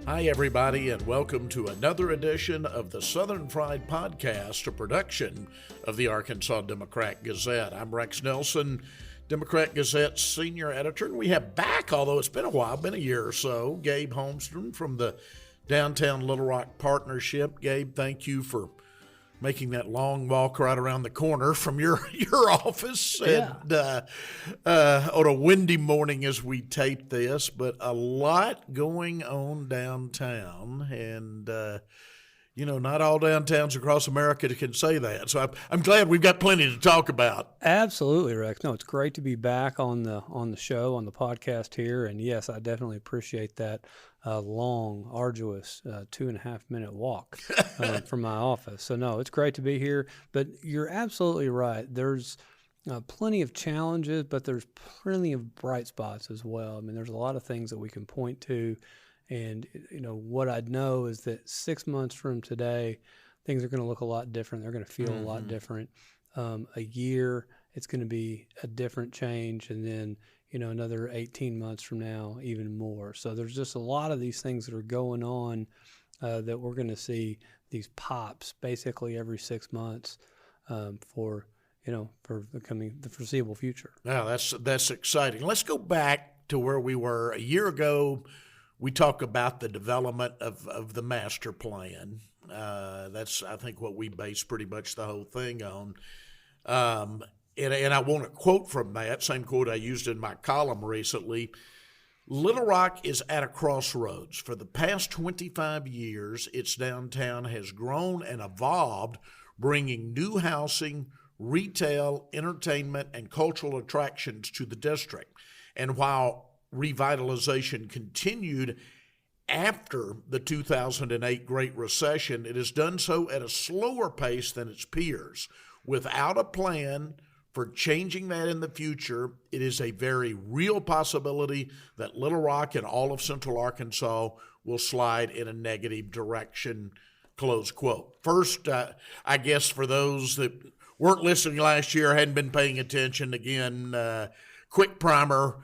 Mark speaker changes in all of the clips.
Speaker 1: Hi, everybody, and welcome to another edition of the Southern Fried Podcast, a production of the Arkansas Democrat Gazette. I'm Rex Nelson, Democrat Gazette's senior editor, and we have back, although it's been a while, been a year or so, Gabe Holmstrom from the Downtown Little Rock Partnership. Gabe, thank you for making that long walk right around the corner from your office.
Speaker 2: Yeah.
Speaker 1: And on a windy morning as we tape this, but a lot going on downtown. And, not all downtowns across America can say that. So I'm glad we've got plenty to talk about.
Speaker 2: Absolutely, Rex. No, it's great to be back on the show, on the podcast here. And yes, I definitely appreciate that long, arduous 2.5 minute walk from my office. So no, it's great to be here. But you're absolutely right. There's plenty of challenges, but there's plenty of bright spots as well. I mean, there's a lot of things that we can point to. And, what I'd know is that 6 months from today, things are going to look a lot different. They're going to feel a lot different. A year, it's going to be a different change. And then, another 18 months from now, even more. So there's just a lot of these things that are going on that we're going to see these pops basically every 6 months for the foreseeable future.
Speaker 1: Now, that's exciting. Let's go back to where we were a year ago. We talk about the development of the master plan. That's, I think, what we base pretty much the whole thing on. And I want to quote from that, same quote I used in my column recently. Little Rock is at a crossroads. For the past 25 years, its downtown has grown and evolved, bringing new housing, retail, entertainment, and cultural attractions to the district. And while revitalization continued after the 2008 Great Recession, it has done so at a slower pace than its peers. Without a plan for changing that in the future, it is a very real possibility that Little Rock and all of Central Arkansas will slide in a negative direction, close quote. First, I guess for those that weren't listening last year, hadn't been paying attention, again, quick primer.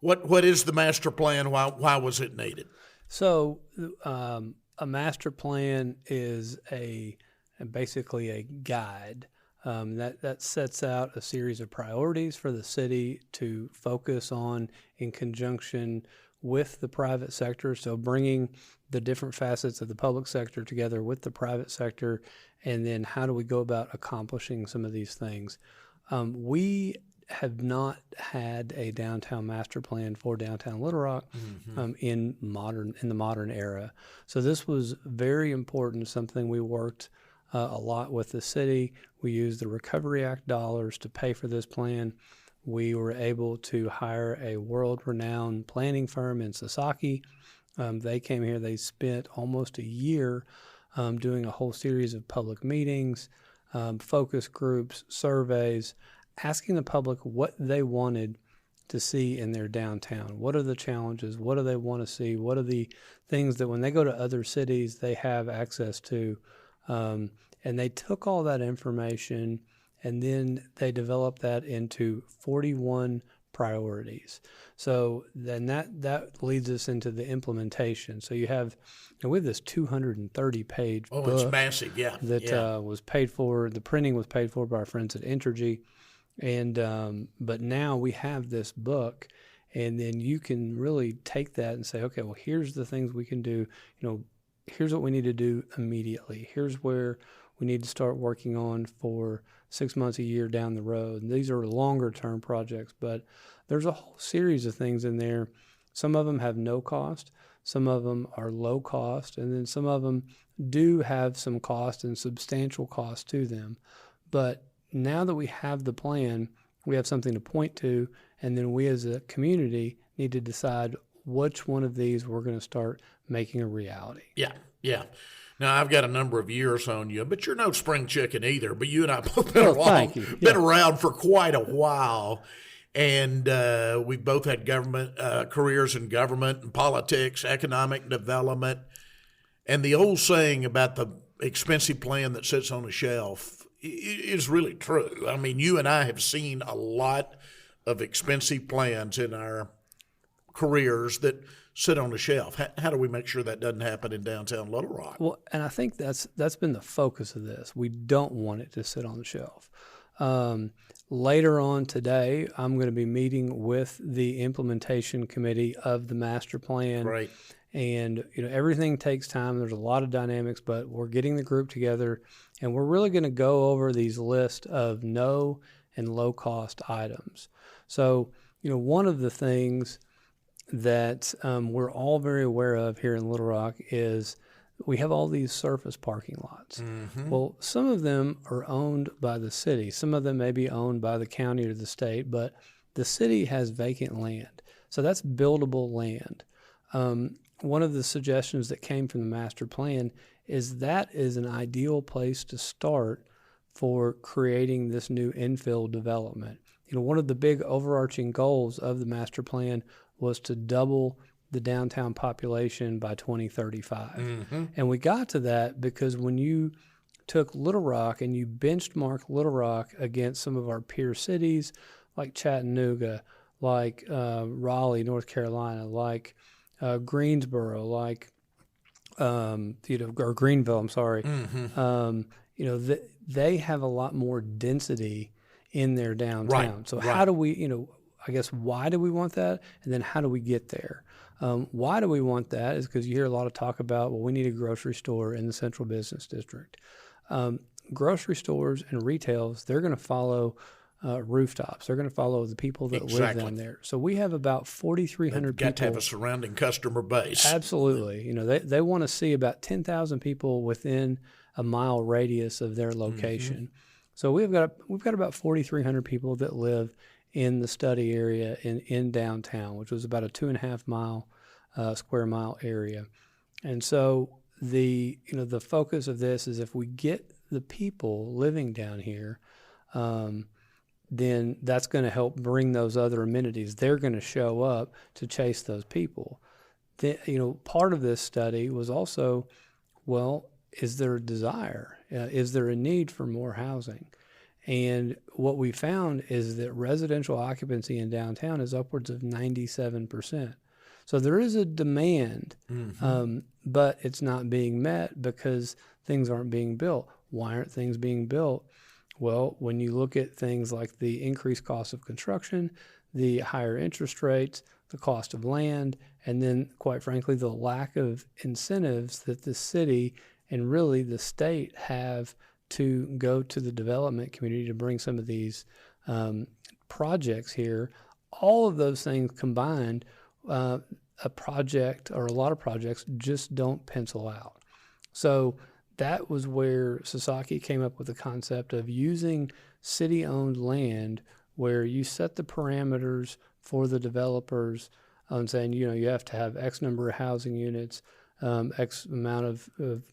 Speaker 1: What is the master plan? Why was it needed?
Speaker 2: So a master plan is basically a guide that sets out a series of priorities for the city to focus on in conjunction with the private sector. So bringing the different facets of the public sector together with the private sector, and then how do we go about accomplishing some of these things? We have not had a downtown master plan for downtown Little Rock in the modern era. So this was very important, something we worked a lot with the city. We used the Recovery Act dollars to pay for this plan. We were able to hire a world-renowned planning firm in Sasaki. They came here. They spent almost a year doing a whole series of public meetings, focus groups, surveys, asking the public what they wanted to see in their downtown. What are the challenges? What do they want to see? What are the things that when they go to other cities, they have access to? And they took all that information and then they developed that into 41 priorities. So then that leads us into the implementation. So we have this 230-page book.
Speaker 1: It's massive, yeah.
Speaker 2: That was paid for. The printing was paid for by our friends at Entergy. And but now we have this book, and then you can really take that and say, okay, well, here's the things we can do. Here's what we need to do immediately. Here's where we need to start working on for 6 months, a year down the road. And these are longer term projects, but there's a whole series of things in there. Some of them have no cost. Some of them are low cost. And then some of them do have some cost and substantial cost to them. But now that we have the plan, we have something to point to, and then we as a community need to decide which one of these we're going to start making a reality.
Speaker 1: Yeah. Now, I've got a number of years on you, but you're no spring chicken either. But you and I both been around for quite a while, and we've both had government careers in government and politics, economic development, and the old saying about the expensive plan that sits on a shelf is really true. I mean, you and I have seen a lot of expensive plans in our careers that sit on the shelf. How do we make sure that doesn't happen in downtown Little Rock?
Speaker 2: Well, and I think that's been the focus of this. We don't want it to sit on the shelf. Later on today, I'm going to be meeting with the implementation committee of the master plan.
Speaker 1: Right.
Speaker 2: And everything takes time. There's a lot of dynamics, but we're getting the group together, and we're really going to go over these lists of no and low cost items. So, one of the things that we're all very aware of here in Little Rock is we have all these surface parking lots.
Speaker 1: Mm-hmm.
Speaker 2: Well, some of them are owned by the city. Some of them may be owned by the county or the state, but the city has vacant land. So that's buildable land. One of the suggestions that came from the master plan is that is an ideal place to start for creating this new infill development. One of the big overarching goals of the master plan was to double the downtown population by 2035.
Speaker 1: Mm-hmm.
Speaker 2: And we got to that because when you took Little Rock and you benchmarked Little Rock against some of our peer cities like Chattanooga, like Raleigh, North Carolina, like Greensboro, like or Greenville, I'm sorry.
Speaker 1: Mm-hmm.
Speaker 2: They have a lot more density in their downtown.
Speaker 1: Right.
Speaker 2: So how do we, I guess, why do we want that? And then how do we get there? Why do we want that is because you hear a lot of talk about, well, we need a grocery store in the central business district. Grocery stores and retails, they're going to follow rooftops. They're going to follow the people that live down there. So we have about 4,300 people.
Speaker 1: Got to have a surrounding customer base.
Speaker 2: Absolutely. They want to see about 10,000 people within a mile radius of their location. Mm-hmm. So we've got about 4,300 people that live in the study area in downtown, which was about a 2.5 mile square mile area. And so the focus of this is if we get the people living down here, then that's going to help bring those other amenities. They're going to show up to chase those people. Part of this study was also, well, is there a desire? Is there a need for more housing? And what we found is that residential occupancy in downtown is upwards of 97%. So there is a demand,
Speaker 1: mm-hmm.
Speaker 2: But it's not being met because things aren't being built. Why aren't things being built? Well, when you look at things like the increased cost of construction, the higher interest rates, the cost of land, and then, quite frankly, the lack of incentives that the city and really the state have to go to the development community to bring some of these projects here, all of those things combined, a project or a lot of projects just don't pencil out. So that was where Sasaki came up with the concept of using city-owned land where you set the parameters for the developers on saying, you have to have X number of housing units, X amount of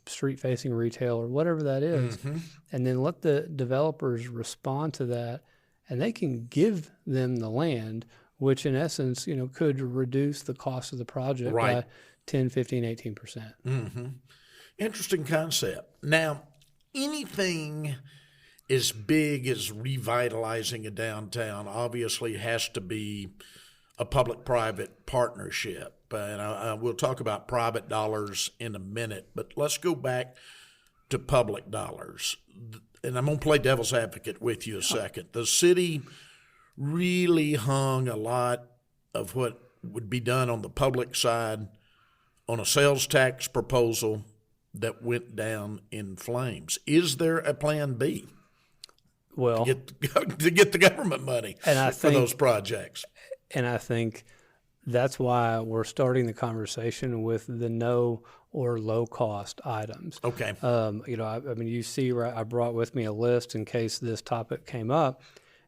Speaker 2: street-facing retail or whatever that is,
Speaker 1: mm-hmm.
Speaker 2: and then let the developers respond to that, and they can give them the land, which in essence, could reduce the cost of the project by 10, 15, 18%.
Speaker 1: Mm-hmm. Interesting concept. Now, anything as big as revitalizing a downtown obviously has to be a public-private partnership. And we'll talk about private dollars in a minute, but let's go back to public dollars. And I'm going to play devil's advocate with you a second. The city really hung a lot of what would be done on the public side on a sales tax proposal that went down in flames. Is there a plan B?
Speaker 2: Well,
Speaker 1: to get the government money for those projects?
Speaker 2: And I think that's why we're starting the conversation with the no or low cost items.
Speaker 1: Okay.
Speaker 2: You see, I brought with me a list in case this topic came up,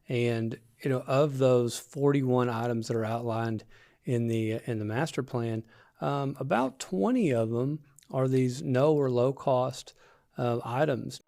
Speaker 2: and of those 41 items that are outlined in the master plan, about 20 of them are these no or low cost items.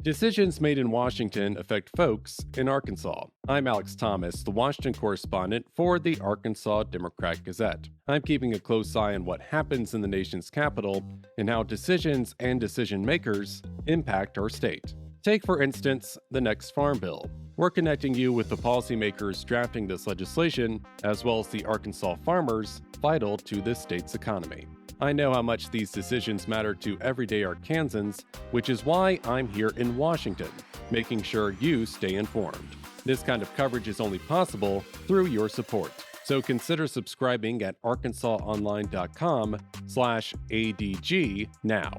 Speaker 3: Decisions made in Washington affect folks in Arkansas. I'm Alex Thomas, the Washington correspondent for the Arkansas Democrat-Gazette. I'm keeping a close eye on what happens in the nation's capital and how decisions and decision makers impact our state. Take, for instance, the next farm bill. We're connecting you with the policymakers drafting this legislation, as well as the Arkansas farmers vital to this state's economy. I know how much these decisions matter to everyday Arkansans, which is why I'm here in Washington, making sure you stay informed. This kind of coverage is only possible through your support. So consider subscribing at arkansasonline.com/ADG now.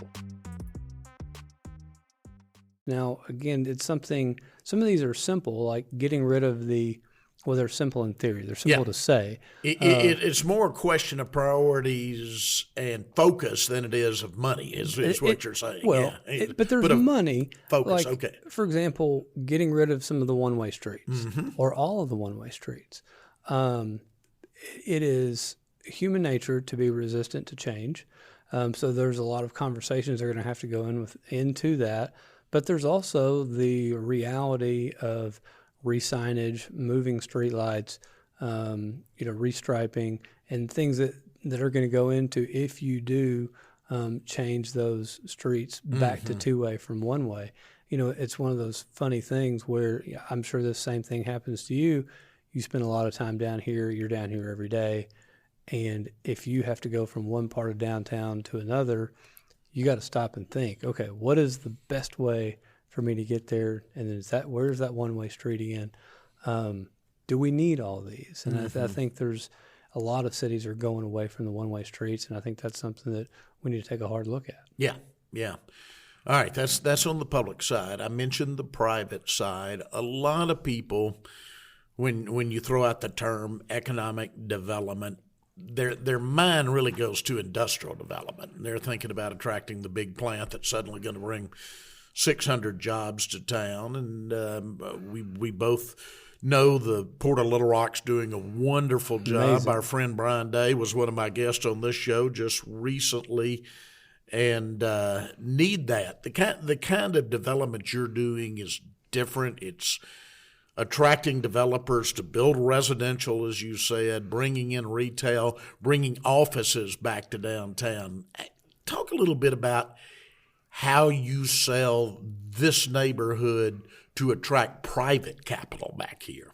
Speaker 2: Now, again, it's something, some of these are simple, like getting rid of they're simple in theory. They're simple to say.
Speaker 1: It's more a question of priorities and focus than it is of money, is what you're saying.
Speaker 2: Well, but there's money.
Speaker 1: Focus,
Speaker 2: like,
Speaker 1: okay.
Speaker 2: For example, getting rid of some of the one-way streets or all of the one-way streets. It is human nature to be resistant to change. So there's a lot of conversations that are going to have to go into that. But there's also the reality of re-signage, moving streetlights, restriping, and things that are going to go into if you do change those streets back to two-way from one-way. It's one of those funny things where I'm sure the same thing happens to you. You spend a lot of time down here. You're down here every day. And if you have to go from one part of downtown to another, you got to stop and think, okay, what is the best way for me to get there? And where's that one-way street again? Do we need all these? And I think there's a lot of cities are going away from the one-way streets, and I think that's something that we need to take a hard look at.
Speaker 1: Yeah. All right, that's on the public side. I mentioned the private side. A lot of people, when you throw out the term economic development, their mind really goes to industrial development. They're thinking about attracting the big plant that's suddenly going to bring 600 jobs to town. And we both know the Port of Little Rock's doing a wonderful job.
Speaker 2: Amazing.
Speaker 1: Our friend Brian Day was one of my guests on this show just recently, and need that. The kind of development you're doing is different. It's attracting developers to build residential, as you said, bringing in retail, bringing offices back to downtown. Talk a little bit about how you sell this neighborhood to attract private capital back here.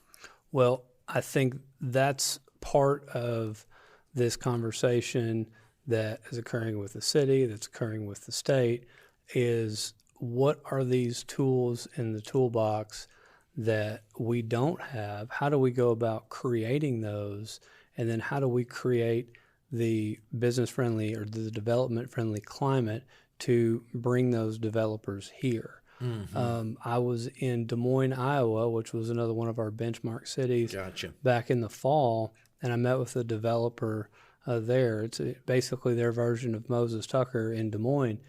Speaker 2: Well, I think that's part of this conversation that is occurring with the city, that's occurring with the state, is what are these tools in the toolbox that we don't have? How do we go about creating those? And then how do we create the business-friendly or the development-friendly climate to bring those developers here? I was in Des Moines, Iowa, which was another one of our benchmark cities back in the fall, and I met with a developer there. It's basically their version of Moses Tucker in Des Moines.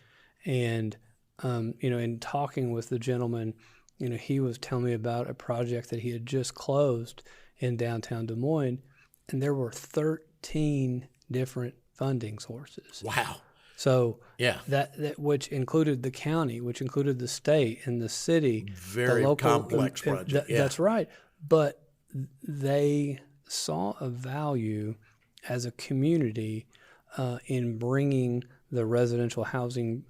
Speaker 2: And, in talking with the gentleman, he was telling me about a project that he had just closed in downtown Des Moines, and there were 13 different funding sources.
Speaker 1: Wow.
Speaker 2: So that which included the county, which included the state and the city.
Speaker 1: Very
Speaker 2: the local,
Speaker 1: complex project.
Speaker 2: That's right. But they saw a value as a community in bringing the residential housing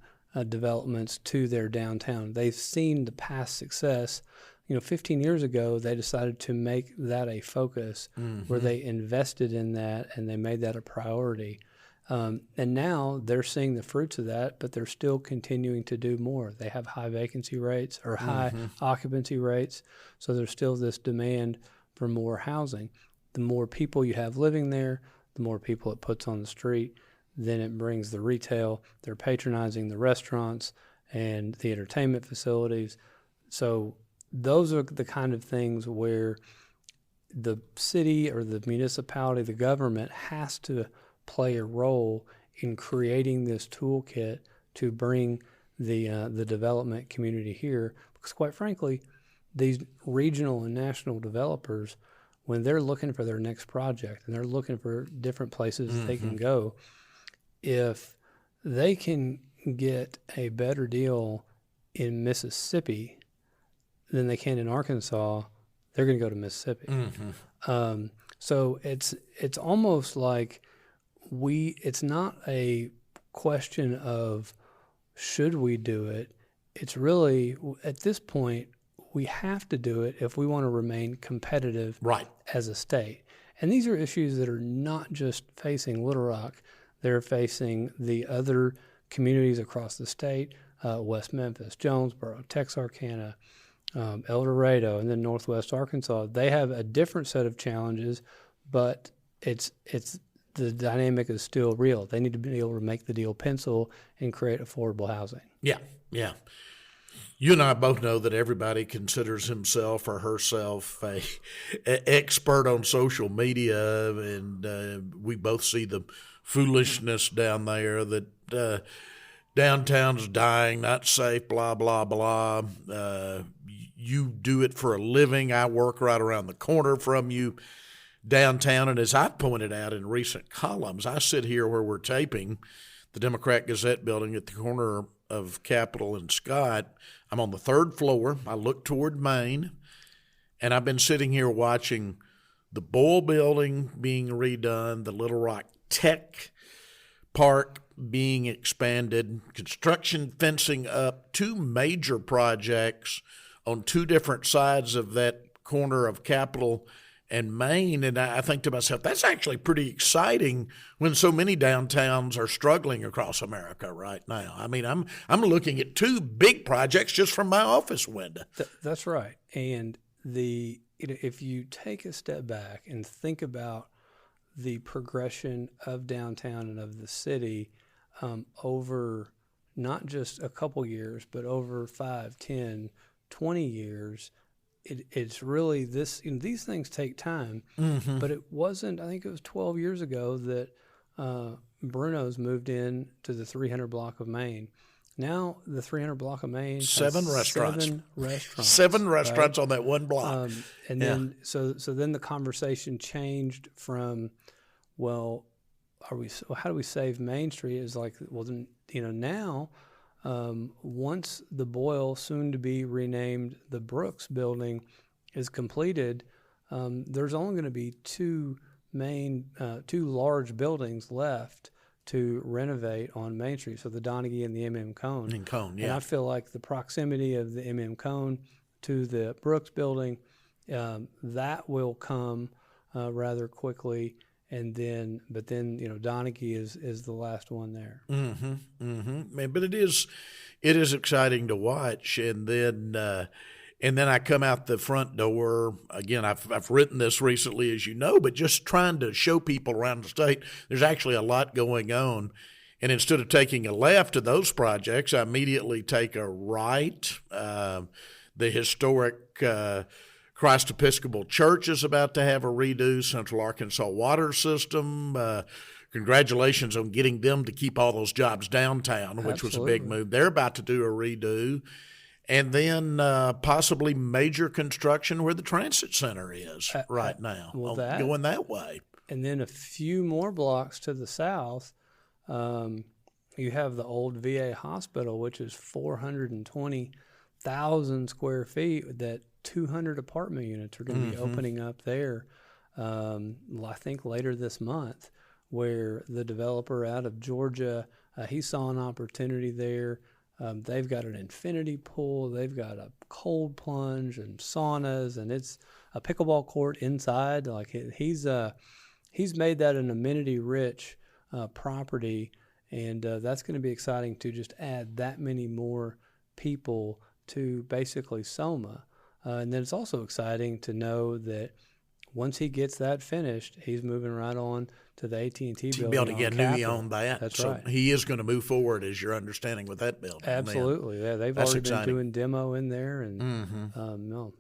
Speaker 2: developments to their downtown. They've seen the past success. 15 years ago, they decided to make that a focus where they invested in that and they made that a priority. And now they're seeing the fruits of that, but they're still continuing to do more. They have high vacancy rates or high occupancy rates, so there's still this demand for more housing. The more people you have living there, the more people it puts on the street. Then it brings the retail. They're patronizing the restaurants and the entertainment facilities. So those are the kind of things where the city or the municipality, the government has to play a role in creating this toolkit to bring the development community here. Because quite frankly, these regional and national developers, when they're looking for their next project and they're looking for different places that they can go, if they can get a better deal in Mississippi than they can in Arkansas, they're going to go to Mississippi. So it's almost like it's not a question of should we do it. It's really, at this point, we have to do it if we want to remain competitive
Speaker 1: Right.
Speaker 2: as a state. And these are issues that are not just facing Little Rock, they're facing the other communities across the state, West Memphis, Jonesboro, Texarkana, El Dorado, and then Northwest Arkansas. They have a different set of challenges, but it's the dynamic is still real. They need to be able to make the deal pencil and create affordable housing.
Speaker 1: Yeah, yeah. You and I both know that everybody considers himself or herself a expert on social media, and we both see the foolishness down there that downtown's dying, not safe, blah, blah, blah. You do it for a living. I work right around the corner from you downtown, and as I pointed out in recent columns, I sit here where we're taping, the Democrat Gazette building at the corner of Capitol and Scott. I'm on the third floor. I look toward Main, and I've been sitting here watching the Boyle building being redone, the Little Rock Tech Park being expanded, construction fencing up, two major projects on two different sides of that corner of Capitol and Main. And I think to myself, that's actually pretty exciting when so many downtowns are struggling across America right now. I mean, I'm looking at two big projects just from my office window.
Speaker 2: That's right. And if you take a step back and think about the progression of downtown and of the city over not just a couple years, but over 5, 10, 20 years, it's really this. These things take time, but it wasn't. I think it was 12 years ago that Bruno's moved in to the 300 block of Main. Now the 300 block of Main has
Speaker 1: 7 restaurants.
Speaker 2: 7 restaurants.
Speaker 1: 7 restaurants, right? On that one block.
Speaker 2: And then so then the conversation changed from, well, how do we save Main Street? Is like, well, then, now. Once the Boyle, soon to be renamed the Brooks building, is completed, there's only going to be two large buildings left to renovate on Main Street. So the Donaghy and the M.M. Cone.
Speaker 1: And Cone, yeah.
Speaker 2: And I feel like the proximity of the M.M. Cone to the Brooks building, that will come rather quickly. And then, Donaghy is the last one there.
Speaker 1: Man, but it is exciting to watch. And then I come out the front door again. I've written this recently, as you know, but just trying to show people around the state there's actually a lot going on. And instead of taking a left to those projects, I immediately take a right. The historic Christ Episcopal Church is about to have a redo. Central Arkansas water system. Congratulations on getting them to keep all those jobs downtown, which was a big move. They're about to do a redo. And then possibly major construction where the transit center is right now, going that way.
Speaker 2: And then a few more blocks to the south, you have the old VA hospital, which is 420,000 square feet that 200 apartment units are going to be opening up there, I think later this month, where the developer out of Georgia, he saw an opportunity there. They've got an infinity pool. They've got a cold plunge and saunas, and it's a pickleball court inside. Like he's made that an amenity-rich property, and that's going to be exciting to just add that many more people to basically Soma. And then it's also exciting to know that once he gets that finished, he's moving right on to the AT&T building.
Speaker 1: Yeah, knew he owned that.
Speaker 2: That's
Speaker 1: so
Speaker 2: right.
Speaker 1: He is going to move forward, as your understanding, with that building.
Speaker 2: Absolutely. Yeah, they've already been doing demo in there, and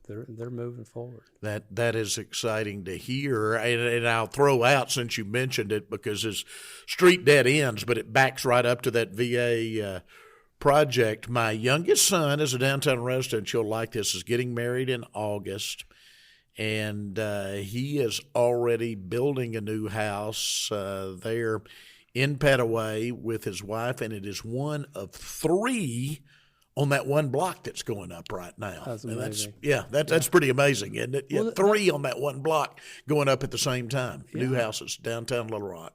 Speaker 2: they're moving forward.
Speaker 1: That is exciting to hear. And I'll throw out, since you mentioned it, because it's street dead ends, but it backs right up to that VA project. My youngest son is a downtown resident. You'll like this. Is getting married in August, and he is already building a new house there in Petaway with his wife, and it is one of 3 on that one block that's going up right now.
Speaker 2: That's amazing.
Speaker 1: That's pretty amazing, isn't it? Yeah, 3 on that one block going up at the same time. Yeah. New houses downtown Little Rock.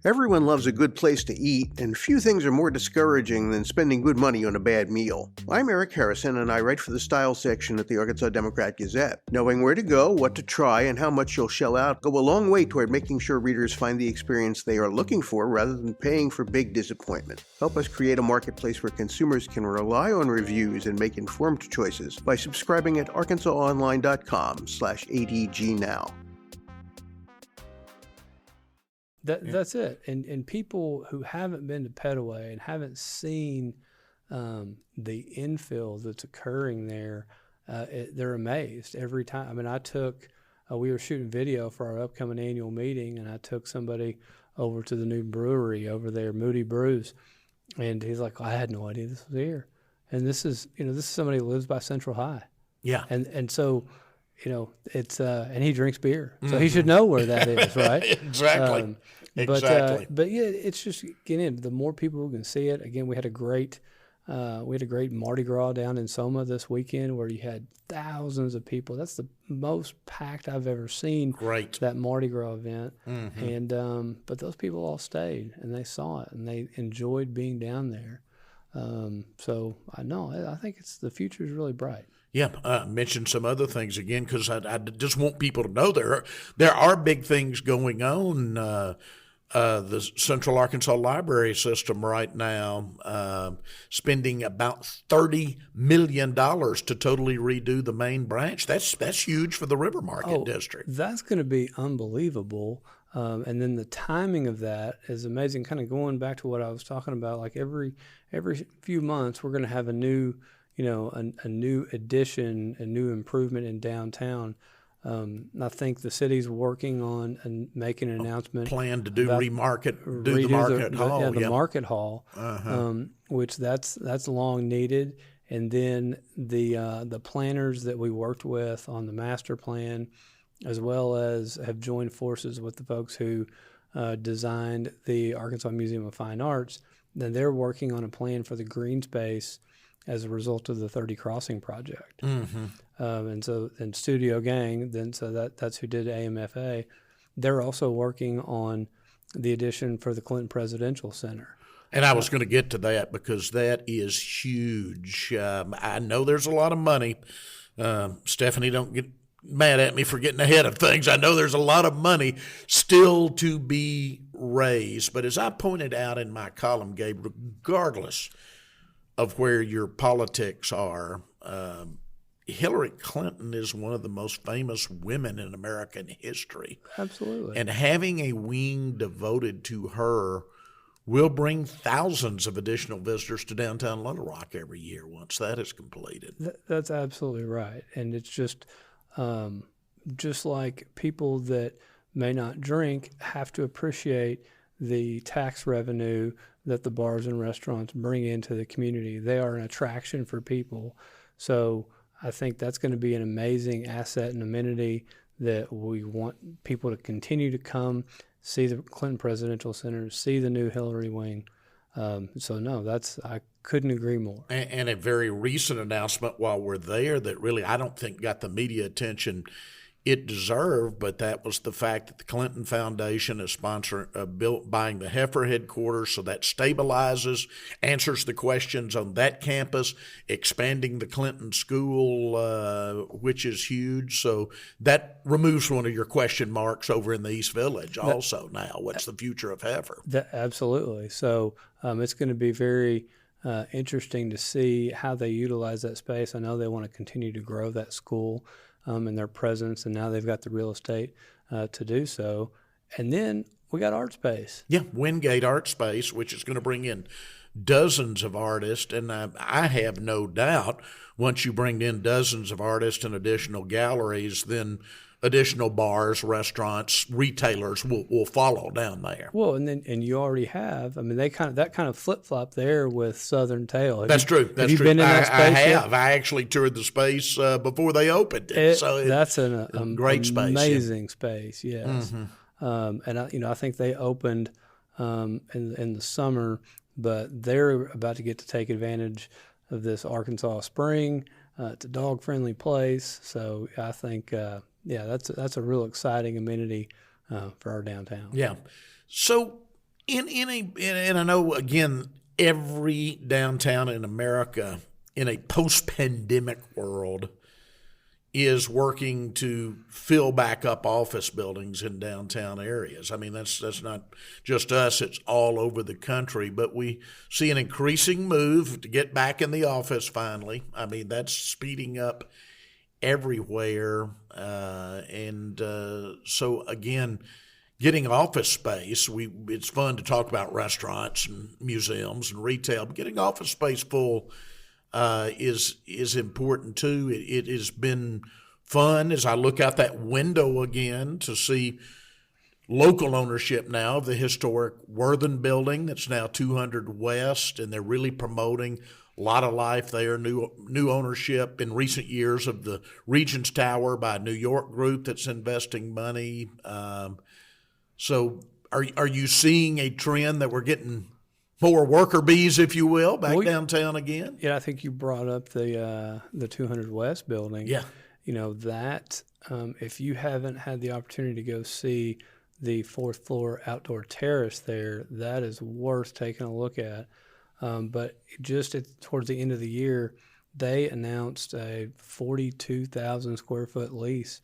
Speaker 4: Everyone loves a good place to eat, and few things are more discouraging than spending good money on a bad meal. I'm Eric Harrison, and I write for the Style section at the Arkansas Democrat-Gazette. Knowing where to go, what to try, and how much you'll shell out go a long way toward making sure readers find the experience they are looking for rather than paying for big disappointment. Help us create a marketplace where consumers can rely on reviews and make informed choices by subscribing at arkansasonline.com/ADGnow.
Speaker 2: That's it. And people who haven't been to Petaway and haven't seen the infill that's occurring there, they're amazed every time. I mean, we were shooting video for our upcoming annual meeting, and I took somebody over to the new brewery over there, Moody Brews, and he's like, I had no idea this was here. And this is somebody who lives by Central High. Yeah. And so, it's and he drinks beer, so he should know where that is, right?
Speaker 1: Exactly. Exactly.
Speaker 2: But yeah, it's just getting the more people who can see it. Again, we had a great Mardi Gras down in Soma this weekend where you had thousands of people. That's the most packed I've ever seen. Great. That Mardi Gras event, and but those people all stayed and they saw it and they enjoyed being down there. So I think the future is really bright.
Speaker 1: Yeah, mention some other things again because I just want people to know there are big things going on. The Central Arkansas Library System right now spending about $30 million to totally redo the main branch. That's huge for the River Market District.
Speaker 2: That's going to be unbelievable. And then the timing of that is amazing. Kind of going back to what I was talking about, like every few months we're going to have a new a new addition, a new improvement in downtown. I think the city's working on and making an announcement.
Speaker 1: Plan to do the market hall.
Speaker 2: The market hall, which that's long needed. And then the planners that we worked with on the master plan, as well as have joined forces with the folks who designed the Arkansas Museum of Fine Arts. Then they're working on a plan for the green space as a result of the 30 Crossing project. And Studio Gang, that's who did AMFA. They're also working on the addition for the Clinton Presidential Center.
Speaker 1: And I was going to get to that because that is huge. I know there's a lot of money. Stephanie, don't get mad at me for getting ahead of things. I know there's a lot of money still to be raised. But as I pointed out in my column, Gabe, regardless of where your politics are, Hillary Clinton is one of the most famous women in American history.
Speaker 2: Absolutely.
Speaker 1: And having a wing devoted to her will bring thousands of additional visitors to downtown Little Rock every year once that is completed.
Speaker 2: That's absolutely right. And it's just like people that may not drink have to appreciate the tax revenue that the bars and restaurants bring into the community. They are an attraction for people. So I think that's going to be an amazing asset and amenity that we want people to continue to come, see the Clinton Presidential Center, see the new Hillary wing. I couldn't agree more.
Speaker 1: And a very recent announcement while we're there that really I don't think got the media attention it deserved, but that was the fact that the Clinton Foundation is buying the Heifer headquarters, so that stabilizes, answers the questions on that campus, expanding the Clinton School, which is huge. So that removes one of your question marks over in the East Village also now. What's the future of Heifer?
Speaker 2: Absolutely. So it's going to be very interesting to see how they utilize that space. I know they want to continue to grow that school and their presence, and now they've got the real estate to do so. And then we got art space.
Speaker 1: Yeah, Wingate Art Space, which is going to bring in dozens of artists, and I have no doubt once you bring in dozens of artists and additional galleries, then additional bars, restaurants, retailers will follow down there.
Speaker 2: Well, and you already have. I mean, that kind of flip flop there with Southern Tale.
Speaker 1: That's true.
Speaker 2: Have you been in that space?
Speaker 1: I have. I actually toured the space before they opened it. So
Speaker 2: that's a
Speaker 1: great space,
Speaker 2: amazing space. Yes, and I think they opened in the summer, but they're about to get to take advantage of this Arkansas Spring. It's a dog friendly place, so I think. That's a real exciting amenity for our downtown.
Speaker 1: Yeah. So And I know again, every downtown in America in a post-pandemic world is working to fill back up office buildings in downtown areas. I mean, that's not just us, it's all over the country, but we see an increasing move to get back in the office finally. I mean, that's speeding up everywhere. So again, getting office space, it's fun to talk about restaurants and museums and retail, but getting office space full is important too. It has been fun as I look out that window again to see local ownership now of the historic Worthen building that's now 200 West, and they're really promoting a lot of life there. New ownership in recent years of the Regents Tower by a New York group that's investing money. So are you seeing a trend that we're getting more worker bees, if you will, back downtown again?
Speaker 2: Yeah, I think you brought up the 200 West building.
Speaker 1: Yeah.
Speaker 2: You know, that if you haven't had the opportunity to go see the fourth floor outdoor terrace there, that is worth taking a look at. But just towards the end of the year, they announced a 42,000 square foot lease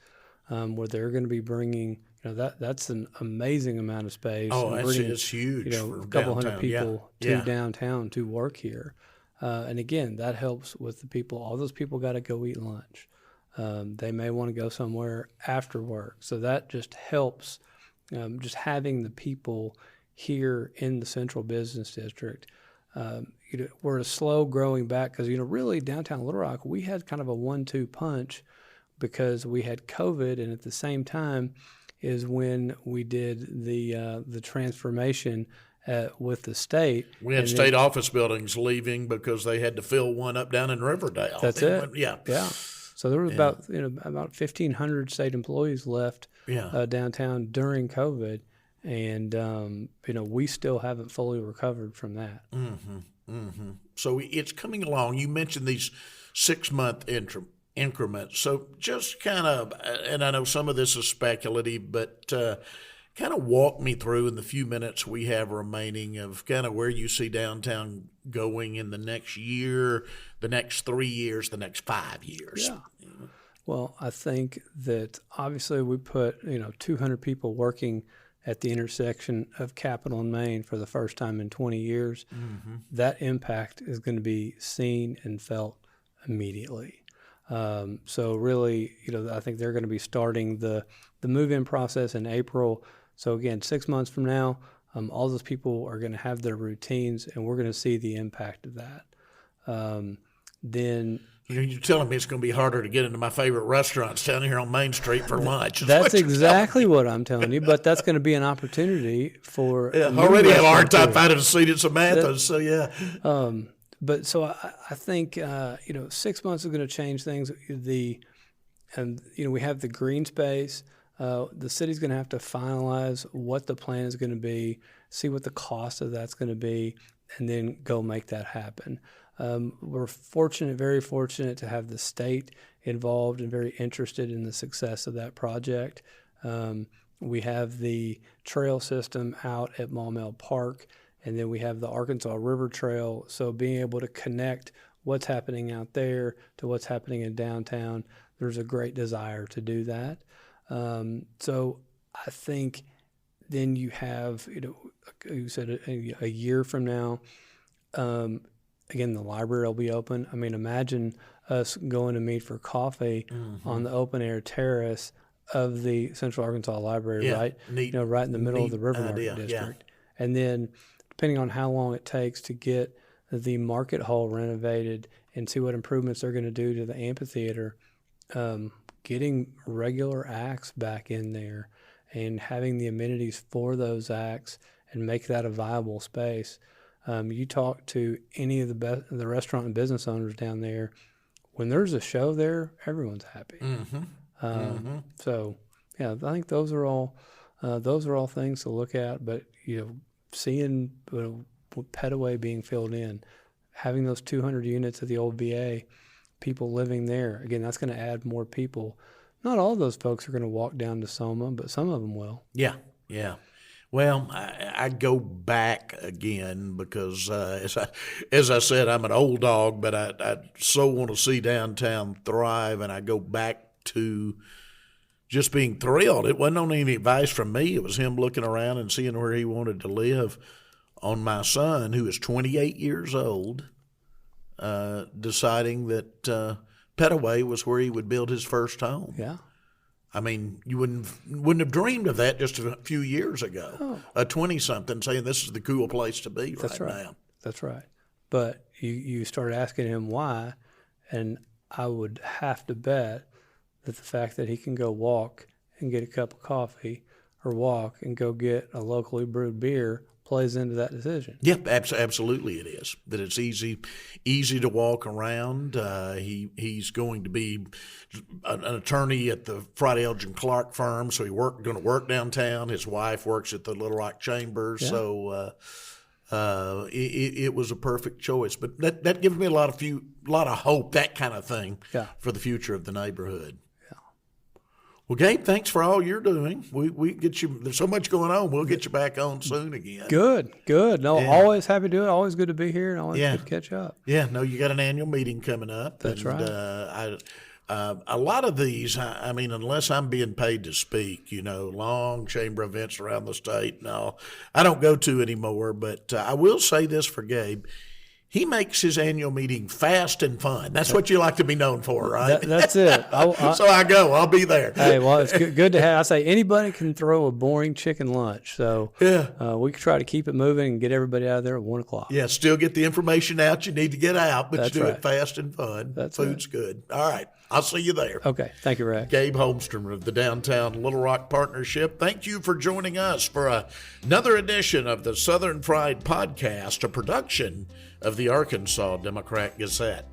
Speaker 2: where they're going to be bringing, that's an amazing amount of space.
Speaker 1: Oh, it's huge.
Speaker 2: A couple hundred people to downtown to work here. And again, that helps with the people. All those people got to go eat lunch. They may want to go somewhere after work. So that just helps, just having the people here in the central business district. We're a slow growing back because, really downtown Little Rock, we had kind of a 1-2 punch because we had COVID, and at the same time is when we did the transformation with the state.
Speaker 1: We had state office buildings leaving because they had to fill one up down in Riverdale.
Speaker 2: That's it.
Speaker 1: Yeah.
Speaker 2: So there was about 1,500 state employees left downtown during COVID, and we still haven't fully recovered from that.
Speaker 1: So it's coming along. You mentioned these 6-month increments. So just kind of, and I know some of this is speculative, but kind of walk me through in the few minutes we have remaining of kind of where you see downtown going in the next year, the next 3 years, the next 5 years.
Speaker 2: Yeah. Well, I think that obviously we put 200 people working at the intersection of Capitol and Main for the first time in 20 years. That impact is going to be seen and felt immediately. So really, I think they're going to be starting the move-in process in April. So again, 6 months from now, all those people are going to have their routines, and we're going to see the impact of that. Then
Speaker 1: you're telling me it's going to be harder to get into my favorite restaurants down here on Main Street for lunch.
Speaker 2: That's exactly what I'm telling you, but that's going to be an opportunity for
Speaker 1: already have a hard time finding a seat at Samantha's, so yeah.
Speaker 2: But so I think 6 months is going to change things. We have the green space. The city's going to have to finalize what the plan is going to be, see what the cost of that's going to be, and then go make that happen. We're very fortunate to have the state involved and very interested in the success of that project. We have the trail system out at Maumelle Park, and then we have the Arkansas River Trail. So being able to connect what's happening out there to what's happening in downtown, there's a great desire to do that. So I think then you have, you said a year from now, again, the library will be open. I mean, imagine us going to meet for coffee on the open air terrace of the Central Arkansas Library, right?
Speaker 1: Neat,
Speaker 2: right in the middle of the River Market District. Yeah. And then, depending on how long it takes to get the market hall renovated and see what improvements they're going to do to the amphitheater, getting regular acts back in there and having the amenities for those acts and make that a viable space. You talk to any of the restaurant and business owners down there, when there's a show there, everyone's happy. So, yeah, I think those are all things to look at. But seeing Petaway being filled in, having those 200 units at the old VA, people living there, again, that's going to add more people. Not all of those folks are going to walk down to Soma, but some of them will.
Speaker 1: Yeah. Well, I go back again because, as I said, I'm an old dog, but I so want to see downtown thrive, and I go back to just being thrilled. It wasn't on any advice from me. It was him looking around and seeing where he wanted to live on my son, who is 28 years old, deciding that Petaway was where he would build his first home.
Speaker 2: Yeah.
Speaker 1: I mean, you wouldn't have dreamed of that just a few years ago.
Speaker 2: Oh.
Speaker 1: A 20-something saying this is the cool place to be
Speaker 2: That's right
Speaker 1: now.
Speaker 2: That's right. But you start asking him why, and I would have to bet that the fact that he can go walk and get a cup of coffee or walk and go get a locally brewed beer plays into that decision.
Speaker 1: Yep, absolutely it is. That it's easy to walk around. He's going to be an attorney at the Friday Elgin Clark firm, so going to work downtown. His wife works at the Little Rock Chamber, so it was a perfect choice. But that gives me a lot of hope, that kind of thing, for the future of the neighborhood. Well, Gabe, thanks for all you're doing. We get you. There's so much going on. We'll get you back on soon again.
Speaker 2: Good. No, always happy to do it. Always good to be here, and always good to catch up.
Speaker 1: Yeah. No, you got an annual meeting coming up.
Speaker 2: That's right.
Speaker 1: A lot of these, I mean, unless I'm being paid to speak, long chamber events around the state, no, I don't go to anymore. But I will say this for Gabe. He makes his annual meeting fast and fun. That's what you like to be known for, right?
Speaker 2: That's it.
Speaker 1: So I go. I'll be there.
Speaker 2: Hey, well, it's good to have. I say anybody can throw a boring chicken lunch. So we can try to keep it moving and get everybody out of there at 1 o'clock.
Speaker 1: Yeah, still get the information out you need to get out, but
Speaker 2: That's
Speaker 1: you do
Speaker 2: right.
Speaker 1: it fast and fun. Food's good. All right. I'll see you there.
Speaker 2: Okay. Thank you, Rex.
Speaker 1: Gabe Holmstrom of the Downtown Little Rock Partnership. Thank you for joining us for another edition of the Southern Fried Podcast, a production of the Arkansas Democrat Gazette.